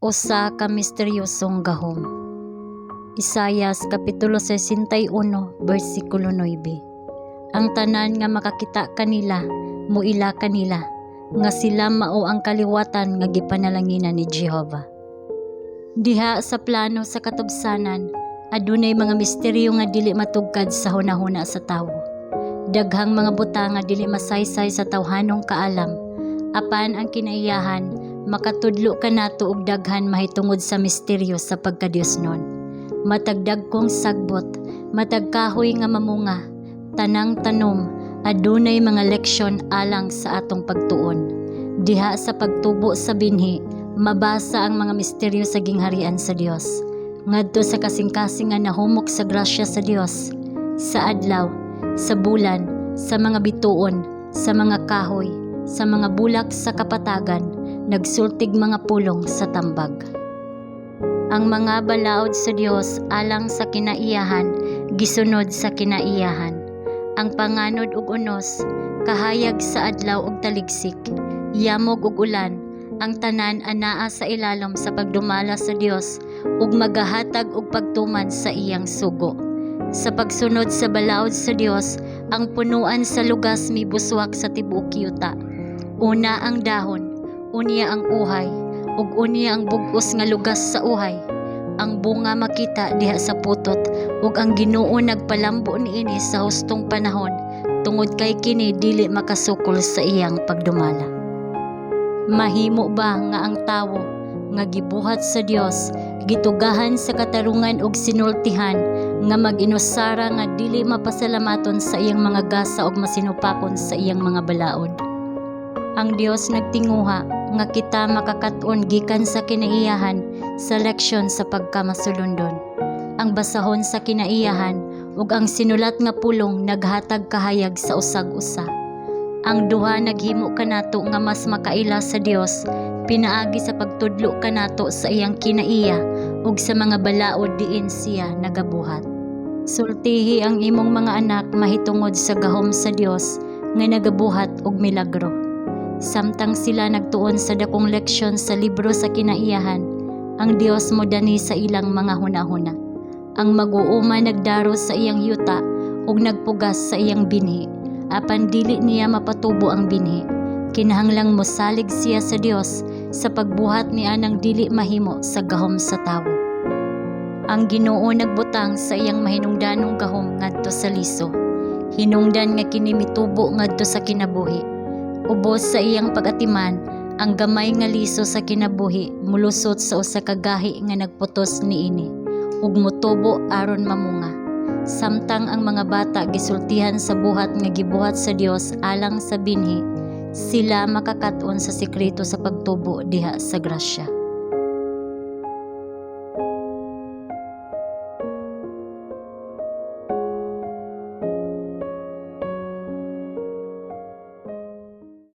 Usa ka misteryosong gahom. Isayas kapitulo 61 bersikulo 9. Ang tanan nga makakita kanila muila kanila nga sila mao ang kaliwatan nga gipanalanginan ni Jehova. Diha sa plano sa katubsanan adunay mga misteryo nga dili matugkad sa hunahuna sa tawo. Daghang mga butang nga dili masaysay sa tawhanong kaalam. Apan ang kinaiyahan makatudlo kanato og daghan mahitungod sa misteryo sa pagkadiosnon. Matag dagkong sagbot, matag kahoy nga mamunga, tanang tanom, adunay mga leksyon alang sa atong pagtuon. Diha sa pagtubo sa binhi, mabasa ang mga misteryo sa gingharian sa Dios. Ngadto sa kasing-kasing nga nahumok sa grasya sa Dios, sa adlaw, sa bulan, sa mga bituon, sa mga kahoy, sa mga bulak sa kapatagan, nagsultig mga pulong sa tambag. Ang mga balaod sa Dios alang sa kinaiyahan, gisunod sa kinaiyahan. Ang panganod ug unos, kahayag sa adlaw ug taligsik, yamog ug ulan, ang tanan anaa sa ilalom sa pagdumala sa Dios ug magahatag og pagtuman sa iyang sugo. Sa pagsunod sa balaod sa Dios, ang punuan sa lugas mibuswak sa tibuok yuta. Una ang dahon, unya ang uhay, ug unya ang bug-os nga lugas sa uhay. Ang bunga makita diha sa putot, ug ang Ginoo nagpalambo niini sa hustong panahon, tungod kay kini dili makasukol sa iyang pagdumala. Mahimo ba nga ang tawo nga gibuhat sa Dios, gitugahan sa katarungan ug sinultihan nga mag-inusara nga dili mapasalamaton sa iyang mga gasa ug masinupakon sa iyang mga balaod? Ang Dios nagtinguha nga kita makakaton gikan sa kinaiyahan sa leksyon sa pagkamasulundon. Ang basahon sa kinaiyahan ug ang sinulat nga pulong naghatag kahayag sa usag-usa. Ang duha naghimo kanato nga mas makaila sa Dios, pinaagi sa pagtudlo kanato sa iyang kinaiya ug sa mga balaod diin siya nagabuhat. Sultihi ang imong mga anak mahitungod sa gahom sa Dios nga nagabuhat og milagro. Samtang sila nagtuon sa dakong leksyon sa libro sa kinaiyahan, ang Dios mo dani sa ilang mga hunahuna. Ang mag-uuma nagdaro sa iyang yuta ug nagpugas sa iyang binhi, apan dili niya mapatubo ang binhi. Kinahanglang mosalig siya sa Dios sa pagbuhat niya ng dili mahimo sa gahom sa tawo. Ang Ginoo nagbutang sa iyang mahinungdanong gahom ngadto sa liso. Hinungdan nga kini mitubo ngadto sa kinabuhi. Ubos sa iyang pag-atiman, ang gamay nga liso sa kinabuhi mulusot sa usa ka gahi nga nagputos niini ug motubo aron mamunga. Samtang ang mga bata gisultihan sa buhat nga gibuhat sa Dios alang sa binhi, sila makakaton sa sekreto sa pagtubo diha sa grasya.